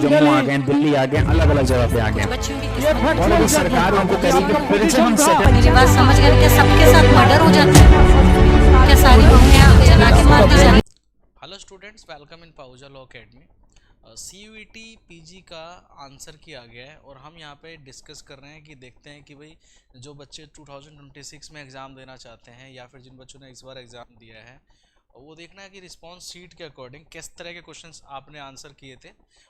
जम्मू आ गए, दिल्ली आ गए, अलग अलग जगह पे आ गए, और अभी सरकार उनको कह रही है फिर से हम मेरी बात समझ गए? क्या सबके साथ मर्डर हो जाता है? क्या सारी बहुएं जला के मार दी जाती? हेलो स्टूडेंट्स, वेलकम इन पाउजा लॉ अकेडमी। CUET PG का आंसर किया गया है और हम यहाँ पे डिस्कस कर रहे हैं कि देखते हैं कि भाई जो बच्चे 2026 में एग्ज़ाम देना चाहते हैं या फिर जिन बच्चों ने इस बार एग्ज़ाम दिया है वो देखना है कि रिस्पॉन्स शीट के अकॉर्डिंग किस तरह के क्वेश्चंस आपने आंसर किए थे।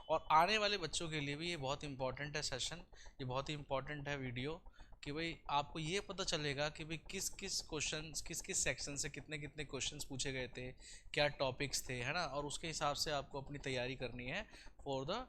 और आने वाले बच्चों के लिए भी ये बहुत इंपॉर्टेंट है सेशन, ये बहुत ही इंपॉर्टेंट है वीडियो, कि भाई आपको ये पता चलेगा कि भाई किस किस क्वेश्चन किस किस सेक्शन से कितने कितने क्वेश्चंस पूछे गए थे, क्या टॉपिक्स थे, है ना। और उसके हिसाब से आपको अपनी तैयारी करनी है फॉर द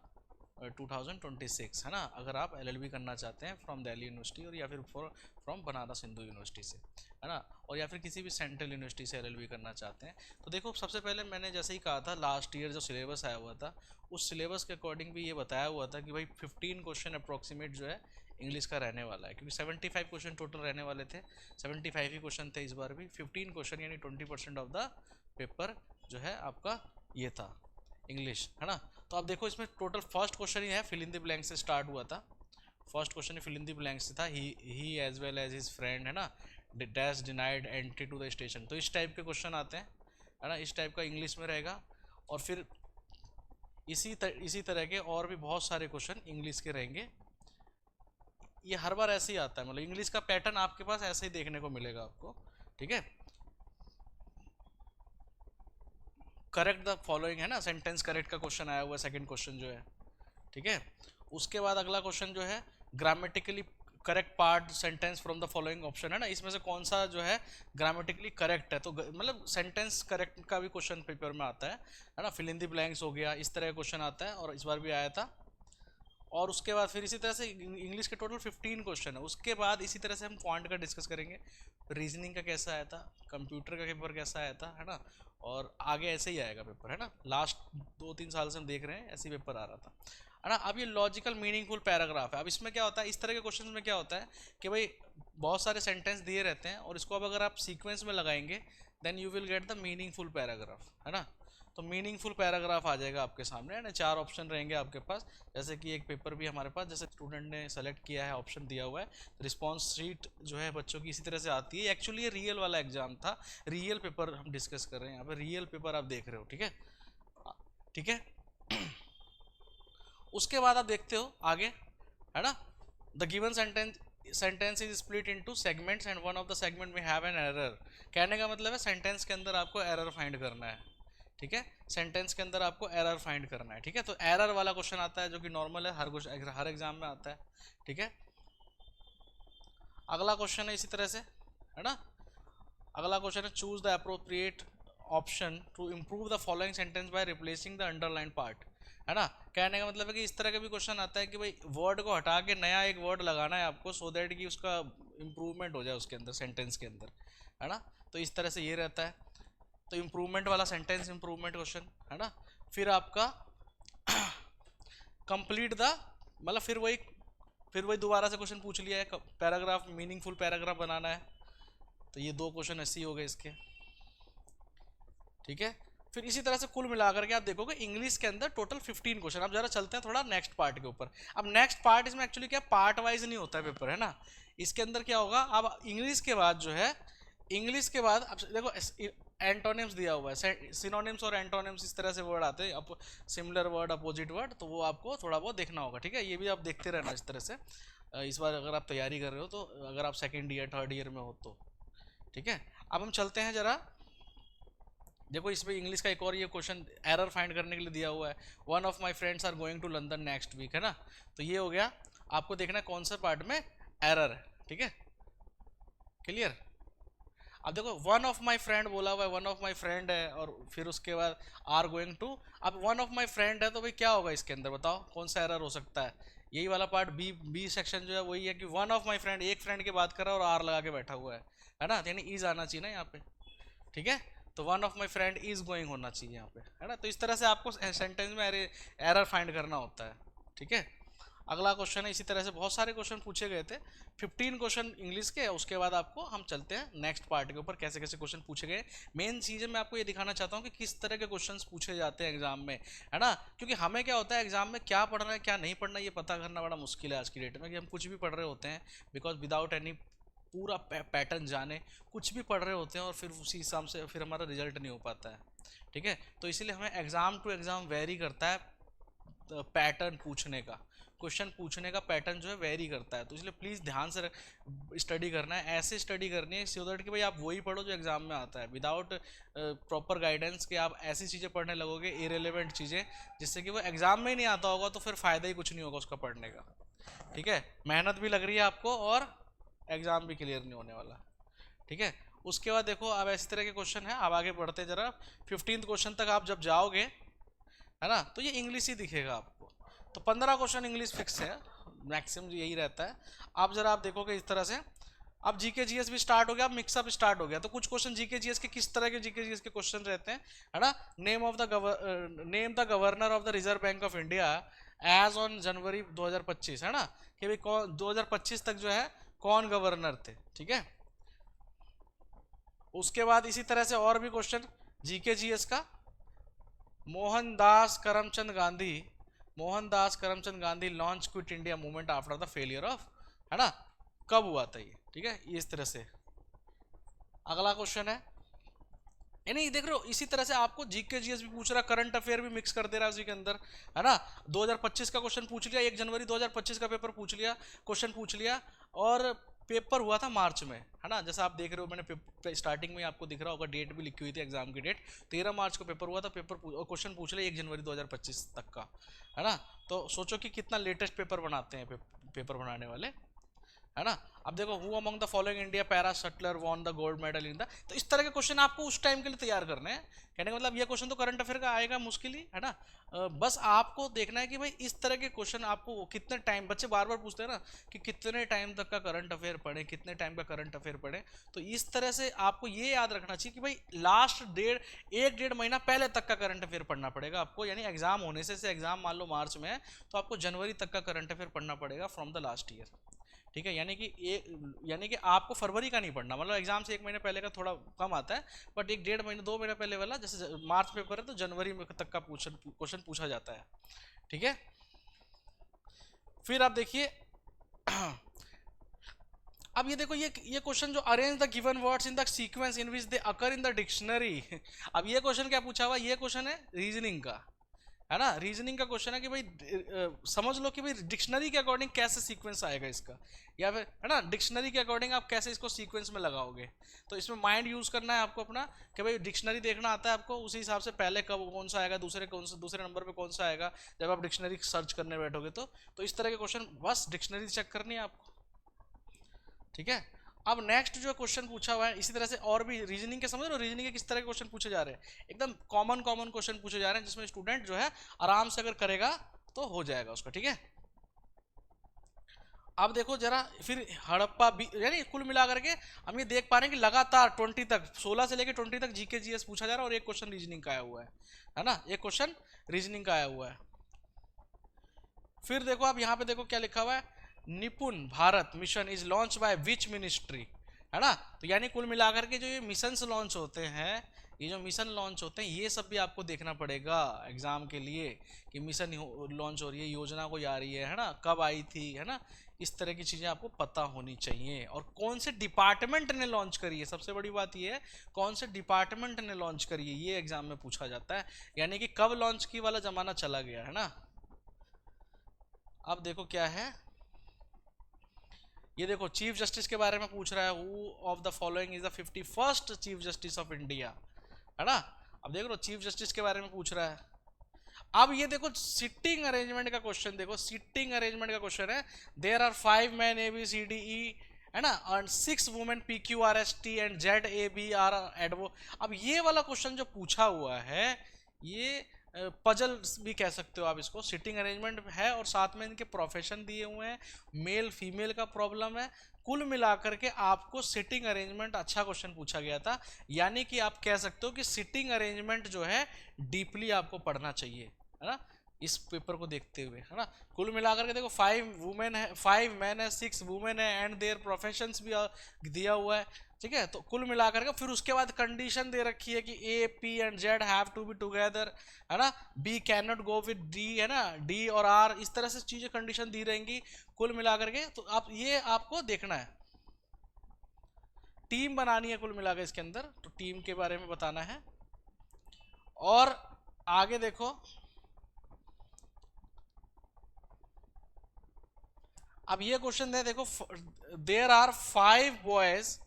2026, है ना। अगर आप LLB करना चाहते हैं फ्रॉम दिल्ली यूनिवर्सिटी और या फिर फ्रॉम बनारस हिंदू यूनिवर्सिटी से, है ना, और या फिर किसी भी सेंट्रल यूनिवर्सिटी से LLB करना चाहते हैं। तो देखो, सबसे पहले मैंने जैसे ही कहा था, लास्ट ईयर जो सिलेबस आया हुआ था उस सिलेबस के अकॉर्डिंग भी ये बताया हुआ था कि भाई 15 क्वेश्चन अप्रॉक्सीमेट जो है इंग्लिश का रहने वाला है, क्योंकि 75 क्वेश्चन टोटल रहने वाले थे, 75 ही क्वेश्चन थे इस बार भी। 15 क्वेश्चन यानी 20% ऑफ द पेपर जो है आपका ये था इंग्लिश, है ना। तो आप देखो, इसमें टोटल फर्स्ट क्वेश्चन ही है, फिल इन द ब्लैंक से स्टार्ट हुआ था। First question fill in the blank से था, he as well as his friend, है ना, dash denied entry to the station. तो इस टाइप के क्वेश्चन आते हैं, है ना, इस टाइप का इंग्लिश में रहेगा। और फिर इसी तरह के और भी बहुत सारे क्वेश्चन इंग्लिश के रहेंगे। ये हर बार ऐसे ही आता है, मतलब इंग्लिश का पैटर्न आपके पास ऐसे ही देखने को मिलेगा आपको, ठीक है। करेक्ट द फॉलोइंग, है ना, सेंटेंस करेक्ट का क्वेश्चन आया हुआ है, सेकंड क्वेश्चन जो है, ठीक है। उसके बाद अगला क्वेश्चन जो है grammatically correct part sentence from the following option, है ना, इसमें से कौन सा जो है ग्रामेटिकली करेक्ट है। तो मतलब सेंटेंस करेक्ट का भी क्वेश्चन पेपर में आता है ना। फिल इन द ब्लैंक्स हो गया, इस तरह का क्वेश्चन आता है और इस बार भी आया था। और उसके बाद फिर इसी तरह से इंग्लिश के टोटल 15 क्वेश्चन है। उसके बाद इसी तरह से हम क्वांट का डिस्कस करेंगे, रीजनिंग का कैसा आया था, कंप्यूटर का पेपर कैसा आया था, है ना। और आगे ऐसे ही आएगा पेपर, है ना। लास्ट 2-3 साल से हम देख रहे हैं ऐसे ही पेपर आ रहा था, है ना। अब ये लॉजिकल मीनिंगफुल पैराग्राफ है। अब इसमें क्या होता है, इस तरह के क्वेश्चन में क्या होता है कि भाई बहुत सारे सेंटेंस दिए रहते हैं और इसको अब अगर आप सीक्वेंस में लगाएंगे then you will get the meaningful paragraph, है ना। तो मीनिंगफुल पैराग्राफ आ जाएगा आपके सामने, है ना। 4 ऑप्शन रहेंगे आपके पास, जैसे कि एक पेपर भी हमारे पास, जैसे स्टूडेंट ने सेलेक्ट किया है, ऑप्शन दिया हुआ है। रिस्पॉन्स शीट जो है बच्चों की इसी तरह से आती है। एक्चुअली ये रियल वाला एग्जाम था, रियल पेपर हम डिस्कस कर रहे हैं यहाँ पे, रियल पेपर आप देख रहे हो, ठीक है, ठीक है। उसके बाद आप देखते हो आगे, है ना, the given sentence is split into segments and one of the segment में हैव एन एरर। कहने का मतलब है सेंटेंस के अंदर आपको एरर फाइंड करना है, ठीक है। सेंटेंस के अंदर आपको एरर फाइंड करना है, ठीक है। तो एरर वाला क्वेश्चन आता है जो कि नॉर्मल है, हर एग्जाम में आता है, ठीक है। अगला क्वेश्चन है इसी तरह से, है ना। अगला क्वेश्चन है choose the appropriate option to improve the following sentence by replacing the underline part, है ना। कहने का मतलब है कि इस तरह का भी क्वेश्चन आता है कि भाई वर्ड को हटा के नया एक वर्ड लगाना है आपको, सो दैट कि उसका इम्प्रूवमेंट हो जाए उसके अंदर, सेंटेंस के अंदर, है ना। तो इस तरह से ये रहता है। तो इम्प्रूवमेंट वाला सेंटेंस इम्प्रूवमेंट क्वेश्चन, है ना। फिर आपका कंप्लीट द, मतलब फिर वही दोबारा से क्वेश्चन पूछ लिया है, पैराग्राफ मीनिंगफुल पैराग्राफ बनाना है। तो ये 2 क्वेश्चन ऐसे ही हो गए इसके, ठीक है। फिर इसी तरह से कुल मिलाकर के आप देखोगे इंग्लिश के अंदर टोटल 15 क्वेश्चन। अब जरा चलते हैं थोड़ा नेक्स्ट पार्ट के ऊपर। अब नेक्स्ट पार्ट इसमें एक्चुअली क्या पार्ट वाइज नहीं होता है पेपर, है ना। इसके अंदर क्या होगा, अब इंग्लिश के बाद जो है, इंग्लिश के बाद अब देखो एंटोनिम्स दिया हुआ है, सिनोनिम्स और एंटोनिम्स इस तरह से वर्ड आते हैं, सिमिलर वर्ड, अपोजिट वर्ड, तो वो आपको थोड़ा बहुत देखना होगा, ठीक है। ये भी आप देखते रहना इस तरह से, इस बार अगर आप तैयारी कर रहे हो तो, अगर आप सेकेंड ईयर थर्ड ईयर में हो तो, ठीक है। अब हम चलते हैं जरा, देखो इसमें इंग्लिश का एक और ये क्वेश्चन एरर फाइंड करने के लिए दिया हुआ है। One of my friends are going to London next week, है ना। तो ये हो गया, आपको देखना है कौन सा पार्ट में एरर है, ठीक है, क्लियर। अब देखो वन ऑफ माय फ्रेंड बोला हुआ है, वन ऑफ माय फ्रेंड है, और फिर उसके बाद आर गोइंग टू। अब वन ऑफ माय फ्रेंड है तो भाई क्या होगा इसके अंदर, बताओ कौन सा एरर हो सकता है। यही वाला पार्ट बी सेक्शन जो है वही है कि वन ऑफ माय फ्रेंड, एक फ्रेंड की बात कर रहा है और आर लगा के बैठा हुआ है ना, यानी इज आना चाहिए ना यहाँ पे, ठीक है। तो one of my friend is going होना चाहिए यहाँ पे, है ना। तो इस तरह से आपको सेंटेंस में एरर फाइंड करना होता है, ठीक है। अगला क्वेश्चन है इसी तरह से बहुत सारे क्वेश्चन पूछे गए थे, 15 क्वेश्चन इंग्लिश के। उसके बाद आपको हम चलते हैं नेक्स्ट पार्ट के ऊपर, कैसे कैसे क्वेश्चन पूछे गए। मेन चीज़ मैं आपको ये दिखाना चाहता हूँ कि किस तरह के क्वेश्चन पूछे जाते हैं एग्जाम में, है ना। क्योंकि हमें क्या होता है एग्जाम में क्या पढ़ना है क्या नहीं पढ़ना ये पता करना बड़ा मुश्किल है आज की डेट में, कि हम कुछ भी पढ़ रहे होते हैं बिकॉज विदाउट एनी पूरा पैटर्न जाने कुछ भी पढ़ रहे होते हैं और फिर उसी हिसाब से फिर हमारा रिजल्ट नहीं हो पाता है, ठीक है। तो इसीलिए हमें एग्जाम टू एग्जाम वेरी करता है पैटर्न पूछने का, क्वेश्चन पूछने का पैटर्न जो है वेरी करता है। तो इसलिए प्लीज़ ध्यान से स्टडी करना है, ऐसे स्टडी करनी है सो दैट कि भाई आप वही पढ़ो जो एग्जाम में आता है, विदाउट प्रॉपर गाइडेंस के आप ऐसी चीज़ें पढ़ने लगोगे इरेलीवेंट चीज़ें जिससे कि वो एग्जाम में ही नहीं आता होगा, तो फिर फ़ायदा ही कुछ नहीं होगा उसका पढ़ने का, ठीक है। मेहनत भी लग रही है आपको और एग्जाम भी क्लियर नहीं होने वाला, ठीक है। उसके बाद देखो अब इस तरह के क्वेश्चन है, अब आगे बढ़ते जरा 15th क्वेश्चन तक आप जब जाओगे, है ना, तो ये इंग्लिश ही दिखेगा आपको। तो 15 क्वेश्चन इंग्लिश फिक्स है, मैक्सिमम यही रहता है। अब जरा आप देखोगे इस तरह से, अब जीके जीएस भी स्टार्ट हो गया, अब मिक्सअप स्टार्ट हो गया। तो कुछ क्वेश्चन जीके जीएस के किस तरह के जीके जीएस के क्वेश्चन रहते हैं, है ना। Name the governor of the Reserve Bank of India as on January 2025, है ना, कि भाई कौन 2025 तक जो है कौन गवर्नर थे, ठीक है। उसके बाद इसी तरह से और भी क्वेश्चन जीके जीएस का, Mohandas Karamchand Gandhi launch quit India movement after the failure of, है ना, कब हुआ था ये, ठीक है, इस तरह से। अगला क्वेश्चन है नहीं देख रहे हो, इसी तरह से आपको जीके जीएस भी पूछ रहा है, करंट अफेयर भी मिक्स कर दे रहा है उसी के अंदर, है ना। 2025 का क्वेश्चन पूछ लिया, 1 जनवरी 2025 का पेपर पूछ लिया, क्वेश्चन पूछ लिया, और पेपर हुआ था मार्च में, है ना। जैसा आप देख रहे हो मैंने स्टार्टिंग में आपको दिख रहा होगा डेट भी लिखी हुई थी, एग्जाम की डेट 13 मार्च को पेपर हुआ था, और क्वेश्चन पूछ लिया 1 जनवरी 2025 तक का, है ना। तो सोचो कि कितना लेटेस्ट पेपर बनाते हैं पेपर बनाने वाले, है ना। अब देखो who among the following India para shuttler won the gold medal in the, तो इस तरह के क्वेश्चन आपको उस टाइम के लिए तैयार करने हैं। कहने का मतलब ये क्वेश्चन तो करंट अफेयर का आएगा मुश्किल ही, है ना। बस आपको देखना है कि भाई इस तरह के क्वेश्चन आपको कितने टाइम, बच्चे बार बार पूछते हैं ना कि कितने टाइम तक का करंट अफेयर पढ़े, कितने टाइम का करंट अफेयर पढ़े। तो इस तरह से आपको ये याद रखना चाहिए कि भाई लास्ट 1-1.5 महीना पहले तक का करंट अफेयर पढ़ना पड़ेगा आपको, यानी एग्जाम होने से एग्जाम मान लो मार्च में है तो आपको जनवरी तक का करंट अफेयर पढ़ना पड़ेगा फ्रॉम द लास्ट ईयर, ठीक है। यानी कि आपको फरवरी का नहीं पढ़ना, मतलब एग्जाम से 1 महीने पहले का थोड़ा कम आता है, बट 1-1.5 महीने 2 महीने पहले वाला, जैसे मार्च पेपर है तो जनवरी में तक का क्वेश्चन पूछा जाता है, ठीक है। फिर आप देखिए अब ये देखो ये क्वेश्चन जो arrange the given words in the sequence in which they occur in the dictionary. अब ये क्वेश्चन क्या पूछा हुआ, ये क्वेश्चन है रीजनिंग का, है ना। रीजनिंग का क्वेश्चन है कि भाई समझ लो कि भाई डिक्शनरी के अकॉर्डिंग कैसे सीक्वेंस आएगा इसका, या फिर, है ना, डिक्शनरी के अकॉर्डिंग आप कैसे इसको सीक्वेंस में लगाओगे। तो इसमें माइंड यूज करना है आपको अपना, कि भाई डिक्शनरी देखना आता है आपको, उसी हिसाब से पहले कब कौन सा आएगा, दूसरे नंबर पे कौन सा आएगा जब आप डिक्शनरी सर्च करने बैठोगे। तो इस तरह के क्वेश्चन बस डिक्शनरी चेक करनी है आपको, ठीक है। अब नेक्स्ट जो क्वेश्चन पूछा हुआ है इसी तरह से और भी रीजनिंग के, समझ लो रीजनिंग के किस तरह के क्वेश्चन पूछे जा रहे हैं, एकदम कॉमन क्वेश्चन पूछे जा रहे हैं जिसमें स्टूडेंट जो है आराम से अगर करेगा तो हो जाएगा उसका, ठीक है। अब देखो जरा फिर हड़प्पा यानी कुल मिलाकर के हम ये देख पा रहे हैं कि लगातार 20 तक 16 से लेकर 20 तक जीके जीएस पूछा जा रहा है, और एक क्वेश्चन रीजनिंग का आया हुआ है ना, एक क्वेश्चन रीजनिंग का आया हुआ है। फिर देखो आप यहाँ पे देखो क्या लिखा हुआ है, निपुण Bharat mission is launch by which ministry, है ना। तो यानी कुल मिलाकर के जो ये मिशंस लॉन्च होते हैं, ये जो मिशन लॉन्च होते हैं ये सब भी आपको देखना पड़ेगा एग्जाम के लिए, कि मिशन लॉन्च हो रही है, योजना कोई आ रही है ना, कब आई थी, है ना। इस तरह की चीज़ें आपको पता होनी चाहिए, और कौन से डिपार्टमेंट ने लॉन्च करी है, सबसे बड़ी बात ये है कौन से डिपार्टमेंट ने लॉन्च करी है, ये एग्जाम में पूछा जाता है, यानी कि कब लॉन्च की वाला जमाना चला गया, है ना। अब देखो क्या है, ये देखो चीफ जस्टिस के बारे में पूछ रहा है, who of the following is the 51st chief justice of India, है ना। अब देख लो चीफ जस्टिस के बारे में पूछ रहा है। अब ये देखो सिटिंग अरेंजमेंट का क्वेश्चन, देखो सिटिंग अरेंजमेंट का क्वेश्चन है, देयर आर 5 men ABCDE, है ना, and 6 women PQRST and ZABR एडवो। अब ये वाला क्वेश्चन जो पूछा हुआ है ये पजल भी कह सकते हो आप इसको, सिटिंग अरेंजमेंट है और साथ में इनके प्रोफेशन दिए हुए हैं, मेल फीमेल का प्रॉब्लम है, कुल मिलाकर के आपको सिटिंग अरेंजमेंट अच्छा क्वेश्चन पूछा गया था। यानी कि आप कह सकते हो कि सिटिंग अरेंजमेंट जो है डीपली आपको पढ़ना चाहिए, है ना। इस पेपर को देखते हुए, है ना। कुल मिलाकर के देखो 5 मैन है, 6 वुमेन है एंड देयर प्रोफेशंस भी दिया हुआ है, ठीक है। तो कुल मिलाकर के फिर उसके बाद कंडीशन दे रखी है कि A P and Z have to be together, है ना। B can not go with D, है ना, डी और आर, इस तरह से चीजें कंडीशन दी रहेंगी कुल मिलाकर के। तो आप ये आपको देखना है, टीम बनानी है कुल मिलाकर इसके अंदर, तो टीम के बारे में बताना है। और आगे देखो, अब ये क्वेश्चन है, देखो there are 5 boys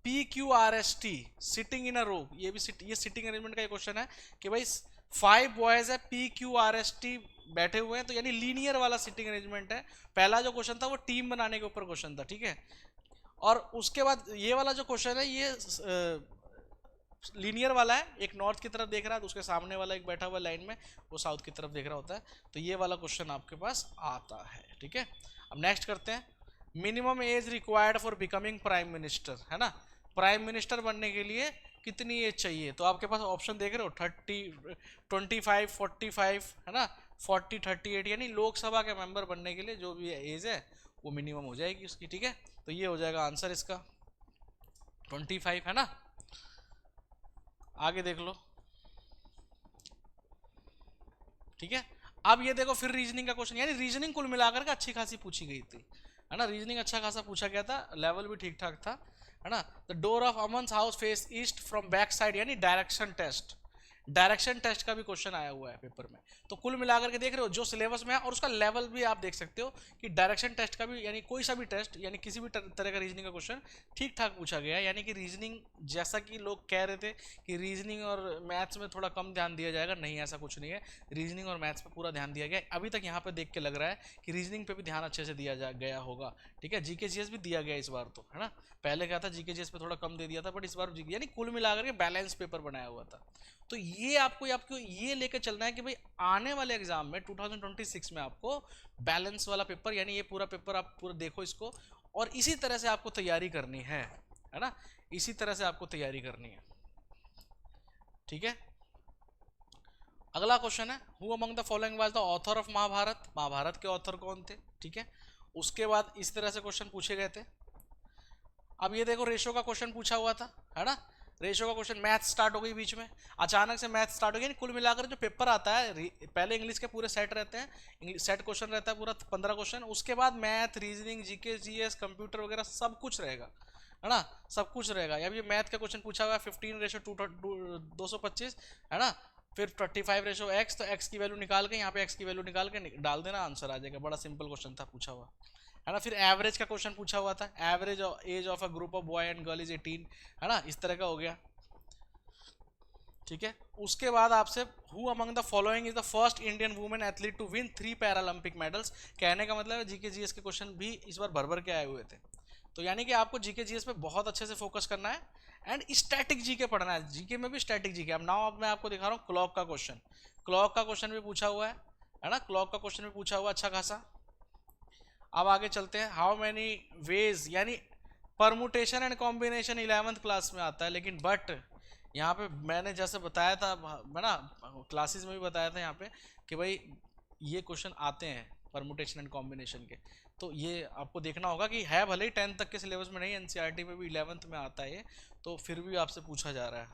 PQRST sitting in a row, ये सिटिंग अरेंजमेंट का क्वेश्चन है कि भाई 5 बॉयज है PQRST बैठे हुए हैं, तो यानी लीनियर वाला सिटिंग अरेंजमेंट है। पहला जो क्वेश्चन था वो टीम बनाने के ऊपर क्वेश्चन था, ठीक है। और उसके बाद ये वाला जो क्वेश्चन है ये लीनियर वाला है, एक नॉर्थ की तरफ देख रहा है तो उसके सामने वाला एक बैठा हुआ लाइन में वो साउथ की तरफ देख रहा होता है, तो ये वाला क्वेश्चन आपके पास आता है, ठीक है। अब नेक्स्ट करते हैं, minimum age required for becoming prime minister, है ना। प्राइम मिनिस्टर बनने के लिए कितनी एज चाहिए, तो आपके पास ऑप्शन देख रहे हो 30, 25, 45, है ना, 40, 38, यानी लोकसभा के मेंबर बनने के लिए जो भी एज है वो मिनिमम हो जाएगी उसकी, ठीक है। तो ये हो जाएगा आंसर इसका 25, है ना। आगे देख लो, ठीक है। अब ये देखो फिर रीजनिंग का क्वेश्चन, यानी रीजनिंग कुल मिलाकर के अच्छी खासी पूछी गई थी, है ना। रीजनिंग अच्छा खासा पूछा गया था, लेवल भी ठीक ठाक था, है ना। The door of Aman's house face east from back side, यानी डायरेक्शन टेस्ट, डायरेक्शन टेस्ट का भी क्वेश्चन आया हुआ है पेपर में। तो कुल मिलाकर के देख रहे हो जो सिलेबस में है और उसका लेवल भी आप देख सकते हो कि डायरेक्शन टेस्ट का भी, यानी कोई सा भी टेस्ट, यानी किसी भी तरह का रीजनिंग का क्वेश्चन ठीक ठाक पूछा गया है। यानी कि रीजनिंग, जैसा कि लोग कह रहे थे कि रीजनिंग और मैथ्स में थोड़ा कम ध्यान दिया जाएगा, नहीं ऐसा कुछ नहीं है, रीजनिंग और मैथ्स पे पूरा ध्यान दिया गया है। अभी तक यहाँ पे देख के लग रहा है कि रीजनिंग पे भी ध्यान अच्छे से दिया गया होगा, ठीक है। जीके जीएस भी दिया गया इस बार तो, है ना। पहले क्या था, जीके जीएस पे थोड़ा कम दे दिया था, बट इस बार यानी कुल मिलाकर के बैलेंस पेपर बनाया हुआ था। तो ये आपको ये लेकर चलना है कि भाई आने वाले एग्जाम में 2026 में आपको बैलेंस वाला पेपर, यानी ये पूरा पेपर आप पूरा देखो इसको, और इसी तरह से आपको तैयारी करनी है ना, इसी तरह से आपको तैयारी करनी है, ठीक है। अगला क्वेश्चन है, who among the following was the author of Mahabharata, Mahabharata के ऑथर कौन थे, ठीक है। उसके बाद इस तरह से क्वेश्चन पूछे गए थे। अब ये देखो रेशो का क्वेश्चन पूछा हुआ था, है ना। रेशो का क्वेश्चन, मैथ स्टार्ट हो गई बीच में, अचानक से मैथ स्टार्ट हो गई। कुल मिलाकर जो पेपर आता है, पहले इंग्लिश के पूरे सेट रहते हैं, सेट क्वेश्चन रहता है पूरा 15 क्वेश्चन, उसके बाद math, reasoning, GK GS, computer वगैरह सब कुछ रहेगा, है ना, सब कुछ रहेगा। अब ये मैथ का क्वेश्चन पूछा हुआ है 15:225, है ना। फिर 35:x, तो x की वैल्यू निकाल के यहाँ पे x की वैल्यू निकाल के डाल देना, आंसर आ जाएगा। बड़ा सिंपल क्वेश्चन था पूछा हुआ, है ना। फिर एवरेज का क्वेश्चन पूछा हुआ था, average age of a group of boy and girl is 18, है ना, इस तरह का हो गया, ठीक है। उसके बाद आपसे who among the following is the first Indian women athlete to win 3 Paralympic medals. कहने का मतलब है जीके जीएस के क्वेश्चन भी इस बार भर के आए हुए थे। तो यानी कि आपको जीके जीएस पे बहुत अच्छे से फोकस करना है एंड स्टैटिक जीके पढ़ना है, जीके में भी स्टैटिक जीके। अब नाउ मैं आपको दिखा रहा हूँ क्लॉक का क्वेश्चन, क्लॉक का क्वेश्चन भी पूछा हुआ है ना, क्लॉक का क्वेश्चन भी पूछा हुआ अच्छा खासा। अब आगे चलते हैं, हाउ मैनी वेज, यानी permutation and combination 11th class में आता है, लेकिन बट यहाँ पे मैंने जैसे बताया था, है ना, क्लासेस में भी बताया था यहाँ पे कि भाई ये क्वेश्चन आते हैं परमुटेशन एंड कॉम्बिनेशन के, तो ये आपको देखना होगा कि है भले ही 10th तक के सिलेबस में नहीं, एनसीईआरटी में भी 11th में आता है ये, तो फिर भी आपसे पूछा जा रहा है,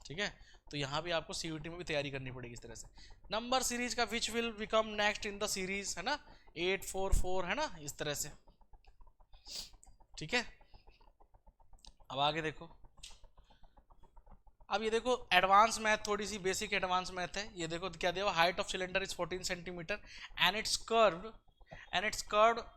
ठीक है। तो यहाँ भी आपको सीयूटी में भी तैयारी करनी पड़ेगी इस तरह से। नंबर सीरीज का which will become next in the series, है ना, 844, है ना, इस तरह से, ठीक है। अब आगे देखो, अब ये देखो एडवांस मैथ, थोड़ी सी बेसिक एडवांस मैथ है। ये देखो क्या दिया, height of cylinder is 14 centimetre and it's curved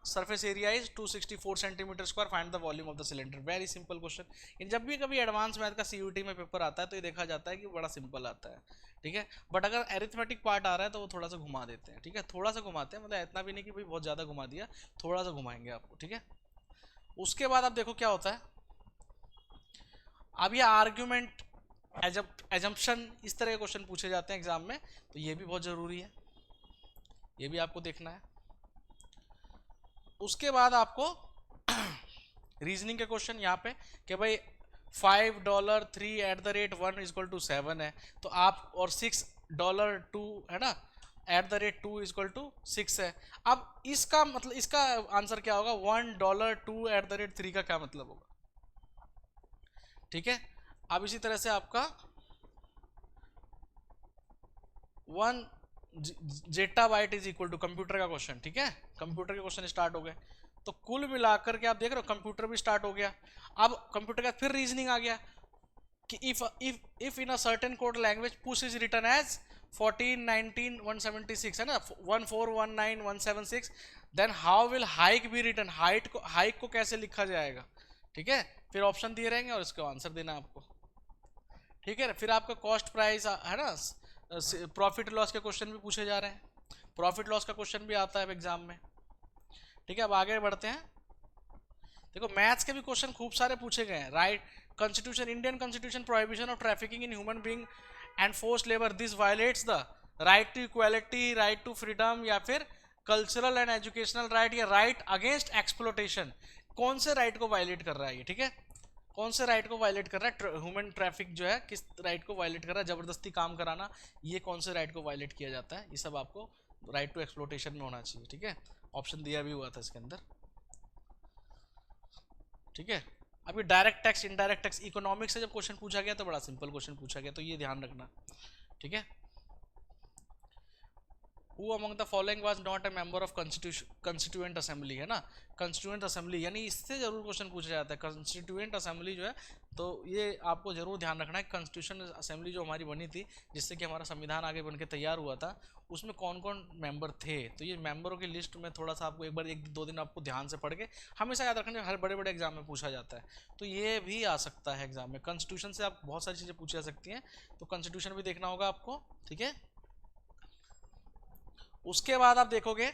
surface area is 264 centimetre square, find the volume of the cylinder. Very simple question. जब भी कभी एडवांस मैथ का सीयूटी में पेपर आता है तो ये देखा जाता है कि बड़ा सिंपल आता है, ठीक है। बट अगर एरिथमेटिक पार्ट आ रहा है तो वो थोड़ा सा घुमा देते हैं, ठीक है, थोड़ा सा घुमाते हैं, मतलब इतना भी नहीं कि भाई बहुत ज़्यादा घुमा दिया, थोड़ा सा घुमाएंगे आपको, ठीक है। उसके बाद आप देखो क्या होता है, अब ये आर्ग्यूमेंट, एजम्पशन, इस तरह के क्वेश्चन पूछे जाते हैं एग्जाम में, तो ये भी बहुत ज़रूरी है, ये भी आपको देखना है। उसके बाद आपको रीजनिंग के क्वेश्चन यहाँ पे कि भाई $5 3 @ 1 = 7 है, तो आप और $6 2, है ना, 2 है। अब इसका मतलब, इसका आंसर क्या होगा, $1 2 का क्या मतलब होगा, ठीक है। अब इसी तरह से आपका 1 zettabyte is equal to, computer का क्वेश्चन, ठीक है, कंप्यूटर के क्वेश्चन स्टार्ट हो गए। तो कुल मिलाकर के आप देख रहे हो कंप्यूटर भी स्टार्ट हो गया। अब कंप्यूटर का फिर रीजनिंग आ गया कि if in a certain code language push is written as 14 19 176 है ना, 1419 176, then how will hike be written, hike को कैसे लिखा जाएगा, ठीक है। फिर ऑप्शन दिए रहेंगे और इसका आंसर देना आपको, ठीक है। फिर आपका कॉस्ट प्राइस है ना, प्रॉफिट लॉस के क्वेश्चन भी पूछे जा रहे हैं, प्रॉफिट लॉस का क्वेश्चन भी आता है एग्जाम में, ठीक है। अब आगे बढ़ते हैं, देखो मैथ्स के भी क्वेश्चन खूब सारे पूछे गए हैं, right. Constitution, Indian constitution prohibition of trafficking in human being and forced labour, this violates the right to equality, right to freedom, या फिर कल्चरल एंड एजुकेशनल राइट, या राइट अगेंस्ट एक्सप्लोटेशन। कौन से राइट को वायलेट कर रहा है ये, ठीक है, कौन से राइट को वायलेट कर रहा है, ह्यूमन ट्रैफिक जो है किस राइट को वायलेट कर रहा है, जबरदस्ती काम कराना, ये कौन से राइट को वायलेट किया जाता है, ये सब आपको राइट टू एक्सप्लोटेशन में होना चाहिए, ठीक है। ऑप्शन दिया भी हुआ था इसके अंदर, ठीक है। अभी direct tax, indirect tax, economics से जब क्वेश्चन पूछा गया तो बड़ा सिंपल क्वेश्चन पूछा गया, तो ये ध्यान रखना, ठीक है। Who among the following was not a member of constituent assembly, है ना, constituent assembly, यानी इससे जरूर क्वेश्चन पूछा जाता है। constituent assembly जो है, तो ये आपको जरूर ध्यान रखना है, constituent assembly जो हमारी बनी थी, जिससे कि हमारा संविधान आगे बन के तैयार हुआ था, उसमें कौन कौन मेंबर थे। तो ये मेंबरों की लिस्ट में थोड़ा सा आपको एक बार 1-2 दिन आपको ध्यान से पढ़ के हमेशा याद रखना, हर बड़े बड़े एग्जाम में पूछा जाता है, तो ये भी आ सकता है एग्जाम में। कॉन्स्टिट्यूशन से आप बहुत सारी चीज़ें पूछी जा सकती हैं, तो कॉन्स्टिट्यूशन भी देखना होगा आपको, ठीक है। उसके बाद आप देखोगे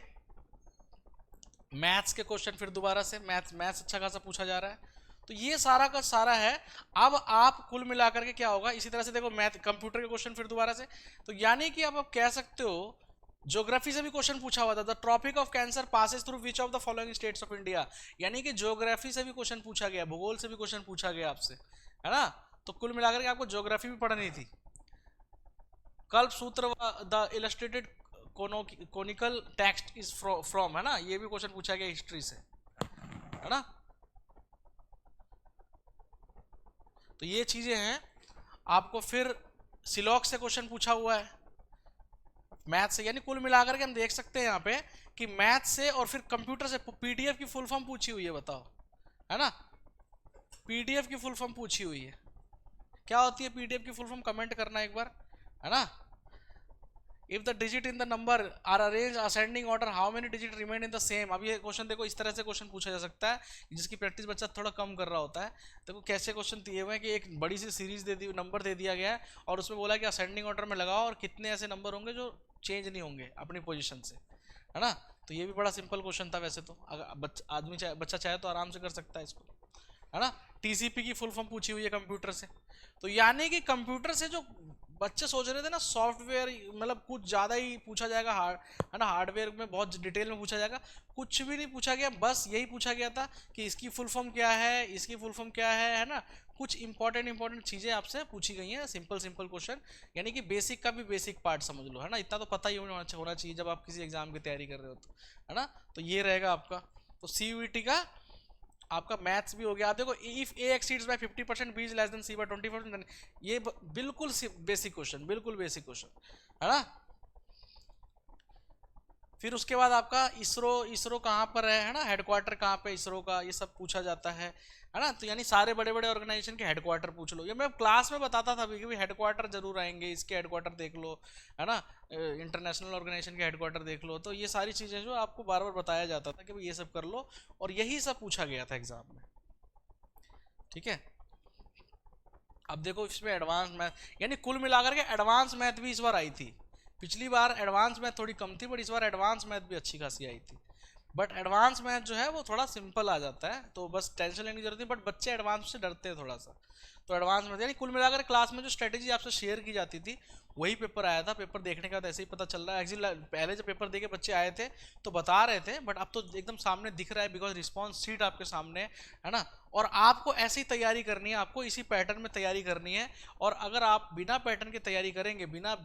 मैथ्स के क्वेश्चन, फिर दोबारा से मैथ्स अच्छा खासा पूछा जा रहा है, तो ये सारा का सारा है। अब आप कुल मिलाकर के क्या होगा, इसी तरह से देखो मैथ, कंप्यूटर के क्वेश्चन फिर दोबारा से, तो यानी कि अब आप कह सकते हो, ज्योग्राफी से भी क्वेश्चन पूछा हुआ था, the tropic of cancer passes through which of the following states of India, यानी कि ज्योग्राफी से भी क्वेश्चन पूछा गया, भूगोल से भी क्वेश्चन पूछा गया आपसे, है ना। तो कुल मिलाकर के आपको ज्योग्राफी भी पढ़नी थी। कल्प सूत्र, the illustrated conical text is from, है ना, ये भी क्वेश्चन पूछा गया हिस्ट्री से, है ना। तो ये चीजें हैं। आपको फिर सिलॉक से क्वेश्चन पूछा हुआ है, मैथ से, यानी कुल मिलाकर के हम देख सकते हैं यहाँ पे कि मैथ से और फिर कंप्यूटर से। पीडीएफ की फुल फॉर्म पूछी हुई है, बताओ, है ना, पीडीएफ की फुल फॉर्म पूछी हुई है, क्या होती है पीडीएफ की फुल फॉर्म, कमेंट करना एक बार, है ना। If the digit in the number are arrange ascending order, how many digit remain in the same. अब ये क्वेश्चन देखो, इस तरह से क्वेश्चन पूछा जा सकता है, जिसकी प्रैक्टिस बच्चा थोड़ा कम कर रहा होता है। देखो कैसे क्वेश्चन दिए हुए हैं कि एक बड़ी सी सीरीज दे दी, नंबर दे दिया गया है, और उसमें बोला कि असेंडिंग ऑर्डर में लगाओ और कितने ऐसे नंबर होंगे जो चेंज नहीं होंगे अपनी पोजीशन से, है ना। तो ये भी बड़ा सिंपल क्वेश्चन था वैसे तो, अगर आदमी बच्चा चाहे तो आराम से कर सकता है इसको, है ना। टीसीपी की फुल फॉर्म पूछी हुई है कंप्यूटर से, तो यानी कि कंप्यूटर से जो बच्चे सोच रहे थे ना सॉफ्टवेयर, मतलब कुछ ज़्यादा ही पूछा जाएगा, है ना, हार्डवेयर में बहुत डिटेल में पूछा जाएगा, कुछ भी नहीं पूछा गया। बस यही पूछा गया था कि इसकी फुल फॉर्म क्या है, इसकी फुल फॉर्म क्या है ना। कुछ इंपॉर्टेंट चीज़ें आपसे पूछी गई हैं, सिंपल क्वेश्चन, यानी कि बेसिक का भी बेसिक पार्ट समझ लो, है ना। इतना तो पता ही होना चाहिए जब आप किसी एग्जाम की तैयारी कर रहे हो तो, है ना। तो ये रहेगा आपका, तो सीयूईटी का आपका मैथ्स भी हो गया। देखो if A exceeds by 50%, B is less than C by 20%, ये बिल्कुल बेसिक क्वेश्चन, बिल्कुल बेसिक क्वेश्चन, है ना। फिर उसके बाद आपका इसरो कहाँ पर है ना, हेडक्वार्टर कहाँ पे इसरो का, ये सब पूछा जाता है ना। तो यानी सारे बड़े बड़े ऑर्गेनाइजेशन के हेडक्वार्टर पूछ लो, ये मैं क्लास में बताता था कि हेडक्वार्टर जरूर आएंगे, इसके हेडक्वार्टर देख लो, है ना, इंटरनेशनल ऑर्गेनाइजेशन के हेडक्वार्टर देख लो। तो ये सारी चीज़ें जो आपको बार बार बताया जाता था कि भाई ये सब कर लो, और यही सब पूछा गया था एग्जाम में, ठीक है। अब देखो इसमें एडवांस मैथ, यानी कुल मिलाकर के एडवांस मैथ भी इस बार आई थी। पिछली बार एडवांस मैथ थोड़ी कम थी, बट इस बार एडवांस मैथ भी अच्छी खासी आई थी। बट एडवांस मैथ जो है वो थोड़ा सिंपल आ जाता है, तो बस टेंशन लेने की जरूरत नहीं, बट बच्चे एडवांस से डरते हैं थोड़ा सा। तो एडवांस मैथ यानी कुल मिलाकर क्लास में जो स्ट्रेटेजी आपसे शेयर की जाती थी वही पेपर आया था। पेपर देखने के बाद ऐसे ही पता चल रहा है। एक्चुअली पहले जब पेपर देके बच्चे आए थे तो बता रहे थे, बट अब तो एकदम सामने दिख रहा है, बिकॉज रिस्पॉन्स शीट आपके सामने है ना। और आपको ऐसी ही तैयारी करनी है, आपको इसी पैटर्न में तैयारी करनी है। और अगर आप बिना पैटर्न की तैयारी करेंगे, बिना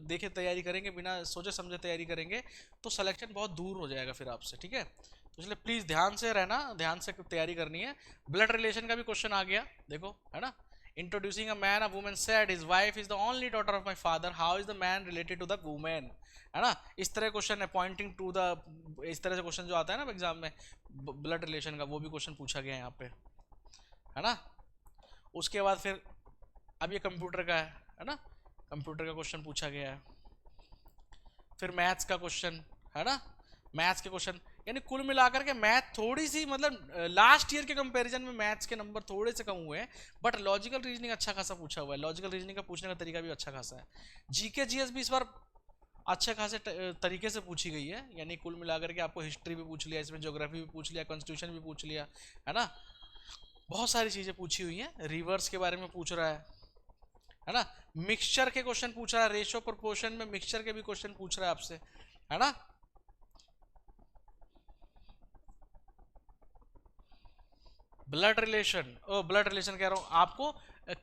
देखे तैयारी करेंगे, बिना सोचे समझे तैयारी करेंगे, तो सिलेक्शन बहुत दूर हो जाएगा फिर आपसे, ठीक है। तो इसलिए प्लीज़ ध्यान से रहना, ध्यान से तैयारी करनी है। ब्लड रिलेशन का भी क्वेश्चन आ गया, देखो, है ना। Introducing a man, a woman said his wife is the only daughter of my father. How is the man related to the woman? है ना, इस तरह क्वेश्चन है, पॉइंटिंग टू द, इस तरह से क्वेश्चन जो आता है ना एग्जाम में ब्लड रिलेशन का, वो भी क्वेश्चन पूछा गया है यहाँ पे, है ना। उसके बाद फिर अब ये कंप्यूटर का है ना, कंप्यूटर का क्वेश्चन पूछा गया है। फिर मैथ्स का क्वेश्चन है ना, मैथ्स के क्वेश्चन, यानी कुल मिलाकर के मैथ थोड़ी सी, मतलब लास्ट ईयर के कंपैरिजन में मैथ्स के नंबर थोड़े से कम हुए हैं, बट लॉजिकल रीजनिंग अच्छा खासा पूछा हुआ है। लॉजिकल रीजनिंग का पूछने का तरीका भी अच्छा खासा है। जीके जीएस भी इस बार अच्छे खासे तरीके से पूछी गई है, यानी कुल मिलाकर के आपको हिस्ट्री भी पूछ लिया, इसमें ज्योग्राफी भी पूछ लिया, कॉन्स्टिट्यूशन भी पूछ लिया, है ना। बहुत सारी चीजें पूछी हुई हैं। रिवर्स के बारे में पूछ रहा है ना। मिक्सचर के क्वेश्चन पूछ रहा है, रेशो प्रोपोर्शन में मिक्सचर के भी क्वेश्चन पूछ रहा है आपसे, है ना। ब्लड रिलेशन, ब्लड रिलेशन कह रहा हूं आपको।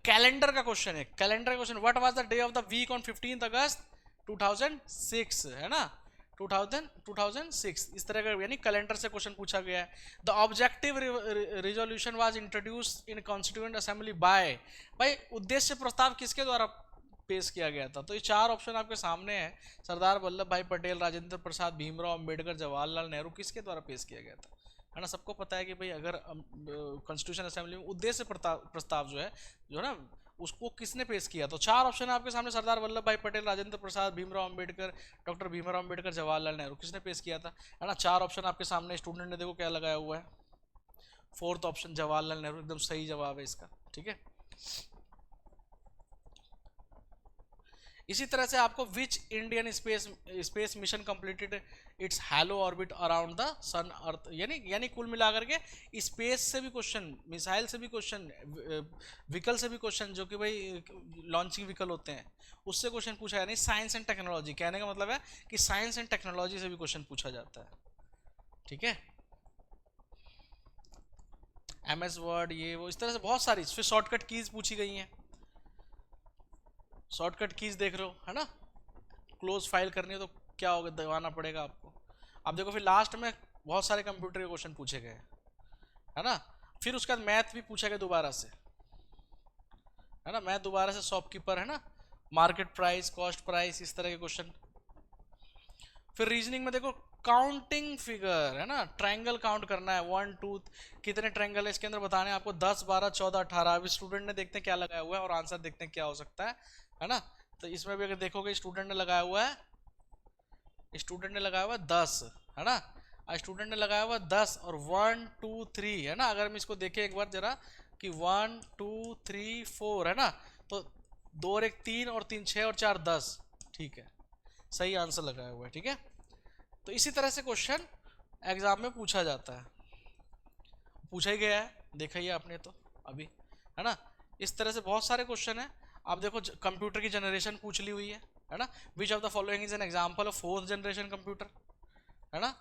कैलेंडर का क्वेश्चन है, कैलेंडर का question, what was the day of the week on 15 August 2006, है ना, 2006, इस तरह का, यानी कैलेंडर से क्वेश्चन पूछा गया है। The objective resolution was introduced in constituent assembly bye, भाई उद्देश्य प्रस्ताव किसके द्वारा पेश किया गया था। तो ये चार ऑप्शन आपके सामने है, सरदार वल्लभ भाई पटेल, राजेंद्र प्रसाद, भीमराव अंबेडकर, जवाहरलाल नेहरू, किसके द्वारा पेश किया गया था, है ना। सबको पता है कि भाई अगर कॉन्स्टिट्यूशन असेंबली में उद्देश्य प्रस्ताव जो है ना, उसको किसने पेश किया। तो चार ऑप्शन है आपके सामने, सरदार वल्लभ भाई पटेल, राजेंद्र प्रसाद, भीमराव अंबेडकर, डॉक्टर भीमराव अंबेडकर, जवाहरलाल नेहरू, किसने पेश किया था, है ना। चार ऑप्शन आपके सामने, स्टूडेंट ने देखो क्या लगाया हुआ है, फोर्थ ऑप्शन जवाहरलाल नेहरू, एकदम सही जवाब है इसका, ठीक है। इसी तरह से आपको which Indian space mission completed its halo orbit around the Sun Earth, यानी कुल मिलाकर के स्पेस से भी क्वेश्चन, मिसाइल से भी क्वेश्चन, व्हीकल से भी क्वेश्चन, जो कि भाई लॉन्चिंग व्हीकल होते हैं, उससे क्वेश्चन पूछा है। नहीं, साइंस एंड टेक्नोलॉजी, कहने का मतलब है कि साइंस एंड टेक्नोलॉजी से भी क्वेश्चन पूछा जाता है, ठीक है। MS वर्ड, ये वो, इस तरह से बहुत सारी। फिर शॉर्टकट कीज पूछी गई हैं, शॉर्टकट कीज देख रहे हो, है ना। क्लोज फाइल करनी है तो क्या होगा, दबाना पड़ेगा आपको। अब देखो फिर लास्ट में बहुत सारे कंप्यूटर के क्वेश्चन पूछे गए, है ना। फिर उसके बाद मैथ भी पूछा गया दोबारा से, है ना। मैथ दोबारा से, शॉपकीपर, है ना, मार्केट प्राइस, कॉस्ट प्राइस, इस तरह के क्वेश्चन। फिर रीजनिंग में देखो काउंटिंग फिगर, है ना, ट्रायंगल काउंट करना है, 1 2 कितने ट्रायंगल है इसके अंदर बताने हैं आपको, 10 12 14 18। अभी स्टूडेंट ने देखते हैं क्या लगाया हुआ है और आंसर देखते हैं क्या हो सकता है ना। तो इसमें भी अगर देखोगे स्टूडेंट ने लगाया हुआ है, 10, है ना। स्टूडेंट ने लगाया हुआ 10 और 1 2 3, है ना। अगर हम इसको देखें एक बार जरा कि 1 2 3 4, है ना, तो 2 और 1 3 और 3 6 और 4 10, ठीक है, सही आंसर लगाया हुआ है, ठीक है। तो इसी तरह से क्वेश्चन एग्जाम में पूछा जाता है, पूछा ही गया है, देखा ही आपने तो अभी, है ना। इस तरह से बहुत सारे क्वेश्चन है। आप देखो कंप्यूटर की जनरेशन पूछ ली हुई है ना। विच of the following is an example of 4th generation computer, है ना।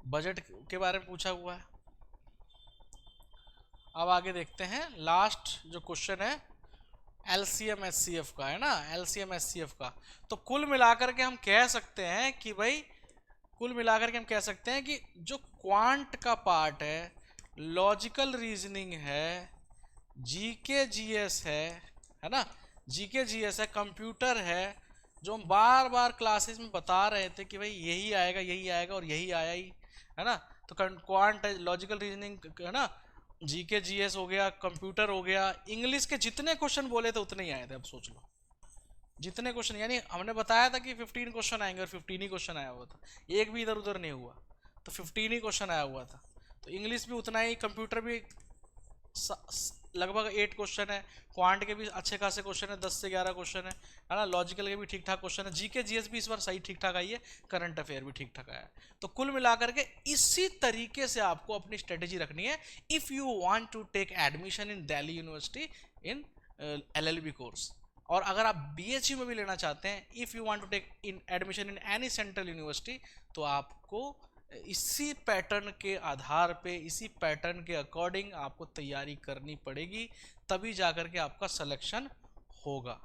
बजट के बारे में पूछा हुआ है। अब आगे देखते हैं, लास्ट जो क्वेश्चन है LCM SCF का, है ना, LCM SCF का। तो कुल मिलाकर के हम कह सकते हैं कि भाई, कुल मिलाकर के हम कह सकते हैं कि जो क्वांट का पार्ट है, लॉजिकल रीजनिंग है, जीके जीएस है ना, जीके जीएस है, कंप्यूटर है, जो हम बार बार क्लासेस में बता रहे थे कि भाई यही आएगा, यही आएगा और यही आया ही, है ना। तो क्वांट है, लॉजिकल रीजनिंग, है ना, जीके जीएस हो गया, कंप्यूटर हो गया। इंग्लिश के जितने क्वेश्चन बोले थे उतने ही आए थे। अब सोच लो, जितने क्वेश्चन, यानी हमने बताया था कि 15 क्वेश्चन आएंगे और 15 ही क्वेश्चन आया हुआ था, एक भी इधर उधर नहीं हुआ, तो 15 ही क्वेश्चन आया हुआ था। तो इंग्लिश भी उतना ही, कंप्यूटर भी लगभग 8 क्वेश्चन है, क्वांट के भी अच्छे खासे क्वेश्चन है, 10 से 11 क्वेश्चन है ना, लॉजिकल के भी ठीक ठाक क्वेश्चन है, जीके जीएस भी इस बार सही ठीक ठाक आई है, करंट अफेयर भी ठीक ठाक आया है। तो कुल मिलाकर के इसी तरीके से आपको अपनी स्ट्रेटेजी रखनी है if you want to take admission in Delhi university in LLB course. और अगर आप BHU में भी लेना चाहते हैं, if you want to take in admission in any central university, तो आपको इसी पैटर्न के आधार पे, इसी पैटर्न के अकॉर्डिंग आपको तैयारी करनी पड़ेगी, तभी जाकर के आपका सिलेक्शन होगा,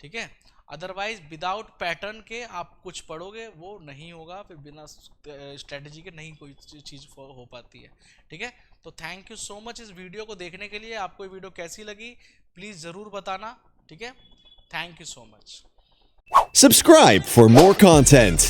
ठीक है। अदरवाइज विदाउट पैटर्न के आप कुछ पढ़ोगे वो नहीं होगा, फिर बिना स्ट्रेटजी के नहीं कोई चीज़ हो पाती है, ठीक है। तो थैंक यू सो मच इस वीडियो को देखने के लिए। आपको ये वीडियो कैसी लगी प्लीज़ ज़रूर बताना, ठीक है। Thank you so much. Subscribe for more content.